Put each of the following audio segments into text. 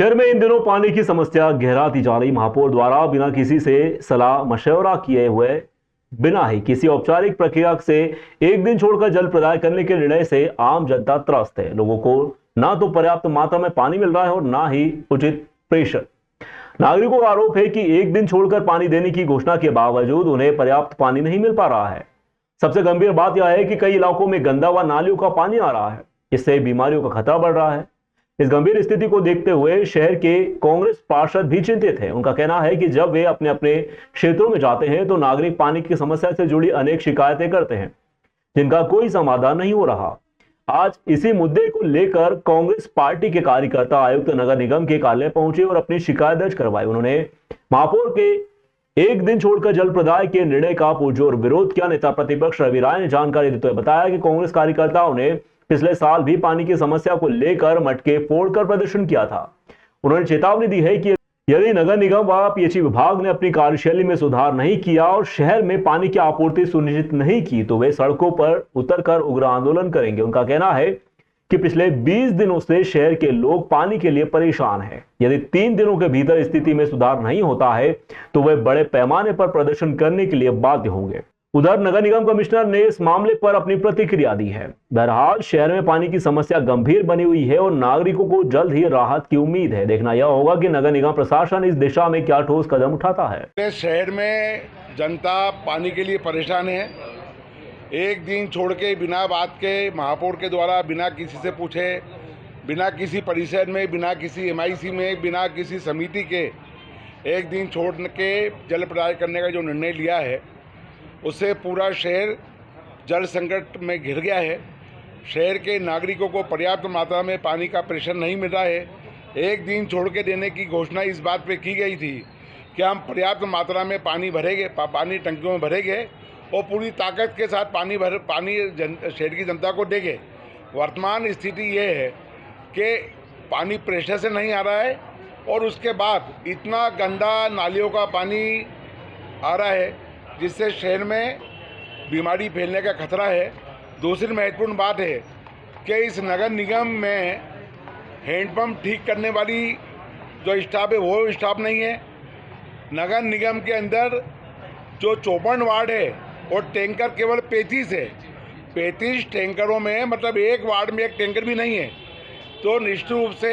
शहर में इन दिनों पानी की समस्या गहराती जा रही। महापौर द्वारा बिना किसी से सलाह मशवरा किए हुए, बिना ही किसी औपचारिक प्रक्रिया से एक दिन छोड़कर जल प्रदाय करने के निर्णय से आम जनता त्रस्त है। लोगों को ना तो पर्याप्त मात्रा में पानी मिल रहा है और ना ही उचित प्रेशर। नागरिकों का आरोप है कि एक दिन छोड़कर पानी देने की घोषणा के बावजूद उन्हें पर्याप्त पानी नहीं मिल पा रहा है। सबसे गंभीर बात यह है कि कई इलाकों में गंदा व नालियों का पानी आ रहा है, इससे बीमारियों का खतरा बढ़ रहा है। इस गंभीर स्थिति को देखते हुए शहर के कांग्रेस पार्षद भी चिंतित हैं। उनका कहना है कि जब वे अपने अपने क्षेत्रों में जाते हैं तो नागरिक पानी की समस्या से जुड़ी अनेक शिकायतें करते हैं, जिनका कोई समाधान नहीं हो रहा। आज इसी मुद्दे को लेकर कांग्रेस पार्टी के कार्यकर्ता आयुक्त नगर निगम के कार्यालय पहुंचे और अपनी शिकायत दर्ज करवाई। उन्होंने महापौर के एक दिन छोड़कर जल प्रदाय के निर्णय का पुरजोर विरोध किया। नेता प्रतिपक्ष रवि राय ने जानकारी देते हुए बताया कि कांग्रेस कार्यकर्ताओं ने पिछले साल भी पानी की समस्या को लेकर मटके फोड़कर प्रदर्शन किया था। उन्होंने चेतावनी दी है कि यदि नगर निगम व पीएचई विभाग ने अपनी कार्यशैली में सुधार नहीं किया और शहर में पानी की आपूर्ति सुनिश्चित नहीं की तो वे सड़कों पर उतरकर उग्र आंदोलन करेंगे। उनका कहना है कि पिछले 20 दिनों से शहर के लोग पानी के लिए परेशान हैं। यदि 3 दिनों के भीतर स्थिति में सुधार नहीं होता है तो वे बड़े पैमाने पर प्रदर्शन करने के लिए बाध्य होंगे। उधर नगर निगम कमिश्नर ने इस मामले पर अपनी प्रतिक्रिया दी है। बहरहाल शहर में पानी की समस्या गंभीर बनी हुई है और नागरिकों को जल्द ही राहत की उम्मीद है। देखना यह होगा कि नगर निगम प्रशासन इस दिशा में क्या ठोस कदम उठाता है। शहर में जनता पानी के लिए परेशान है। एक दिन छोड़ के बिना बात के महापौर के द्वारा बिना किसी से पूछे, बिना किसी परिषद में, बिना किसी MIC में, बिना किसी समिति के एक दिन छोड़ के जल प्रदाय करने का जो निर्णय लिया है उससे पूरा शहर जल संकट में घिर गया है। शहर के नागरिकों को पर्याप्त मात्रा में पानी का प्रेशर नहीं मिल रहा है। एक दिन छोड़ के देने की घोषणा इस बात पे की गई थी कि हम पर्याप्त मात्रा में पानी भरेंगे, पानी टंकियों में भरेंगे और पूरी ताकत के साथ पानी शहर की जनता को देंगे। वर्तमान स्थिति ये है कि पानी प्रेशर से नहीं आ रहा है और उसके बाद इतना गंदा नालियों का पानी आ रहा है जिससे शहर में बीमारी फैलने का खतरा है। दूसरी महत्वपूर्ण बात है कि इस नगर निगम में हैंडपंप ठीक करने वाली जो स्टाफ है वो स्टाफ नहीं है। नगर निगम के अंदर जो 54 वार्ड है और टैंकर केवल 35 है। 35 टैंकरों में मतलब एक वार्ड में एक टैंकर भी नहीं है। तो निश्चित रूप से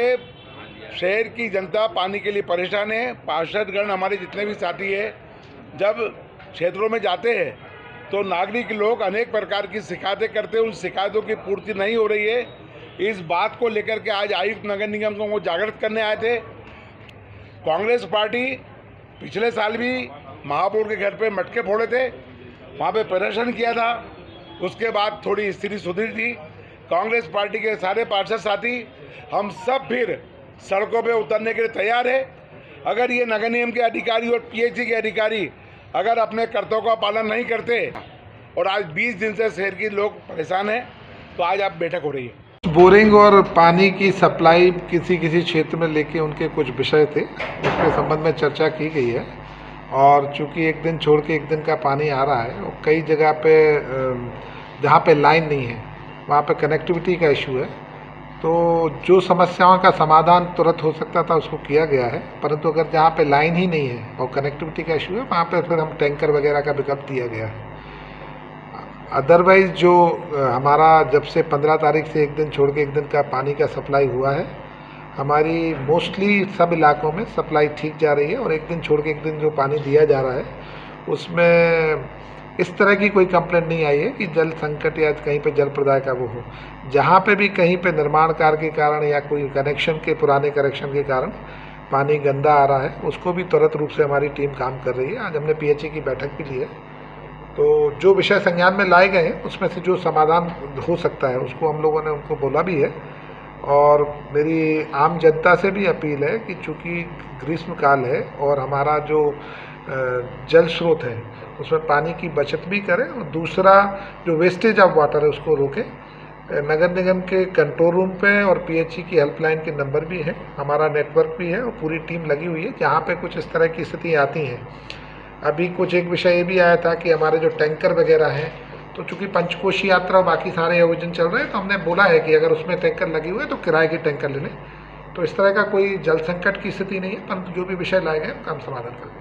शहर की जनता पानी के लिए परेशान है। पार्षदगण हमारे जितने भी साथी है जब क्षेत्रों में जाते हैं तो नागरिक लोग अनेक प्रकार की शिकायतें करते हैं। उन शिकायतों की पूर्ति नहीं हो रही है। इस बात को लेकर के आज आयुक्त नगर निगम को वो जागृत करने आए थे। कांग्रेस पार्टी पिछले साल भी महापौर के घर पे मटके फोड़े थे, वहाँ पे प्रदर्शन किया था। उसके बाद थोड़ी स्थिति सुधरी थी। कांग्रेस पार्टी के सारे पार्षद साथी हम सब फिर सड़कों पे उतरने के लिए तैयार है। अगर ये नगर निगम के अधिकारी और पीएचई के अधिकारी अगर अपने कर्तव्यों का पालन नहीं करते और आज 20 दिन से शहर के लोग परेशान हैं तो आज आप बैठक हो रही है। बोरिंग और पानी की सप्लाई किसी क्षेत्र में लेके उनके कुछ विषय थे, उसके संबंध में चर्चा की गई है। और चूंकि एक दिन छोड़ के एक दिन का पानी आ रहा है और कई जगह पे जहाँ पे लाइन नहीं है वहाँ पे कनेक्टिविटी का इशू है, तो जो समस्याओं का समाधान तुरंत हो सकता था उसको किया गया है। परंतु अगर जहाँ पे लाइन ही नहीं है और कनेक्टिविटी का इशू है वहाँ पे फिर हम टैंकर वगैरह का विकल्प दिया गया है। अदरवाइज़ जो हमारा जब से 15 तारीख से एक दिन छोड़ के एक दिन का पानी का सप्लाई हुआ है, हमारी मोस्टली सब इलाकों में सप्लाई ठीक जा रही है और एक दिन छोड़ के एक दिन जो पानी दिया जा रहा है उसमें इस तरह की कोई कंप्लेंट नहीं आई है कि जल संकट या कहीं पे जल प्रदाय का वो हो। जहाँ पे भी कहीं पे निर्माण कार्य के कारण या कोई कनेक्शन के पुराने कनेक्शन के कारण पानी गंदा आ रहा है उसको भी तुरंत रूप से हमारी टीम काम कर रही है। आज हमने पीएचई की बैठक भी ली है, तो जो विषय संज्ञान में लाए गए हैं उसमें से जो समाधान हो सकता है उसको हम लोगों ने उनको बोला भी है। और मेरी आम जनता से भी अपील है कि चूँकि ग्रीष्म काल है और हमारा जो जल स्रोत है उसमें पानी की बचत भी करें और दूसरा जो वेस्टेज ऑफ वाटर है उसको रोकें। नगर निगम के कंट्रोल रूम पे और पीएचई की हेल्पलाइन के नंबर भी हैं, हमारा नेटवर्क भी है और पूरी टीम लगी हुई है। जहाँ पे कुछ इस तरह की स्थिति आती हैं, अभी कुछ एक विषय ये भी आया था कि हमारे जो टैंकर वगैरह हैं, तो चूँकि पंचकोशी यात्रा और बाकी सारे आयोजन चल रहे हैं तो हमने बोला है कि अगर उसमें टैंकर लगे हुए तो किराए के टैंकर ले लें। तो इस तरह का कोई जल संकट की स्थिति नहीं है, परंतु जो भी विषय लाए गए उनका हम समाधान करेंगे।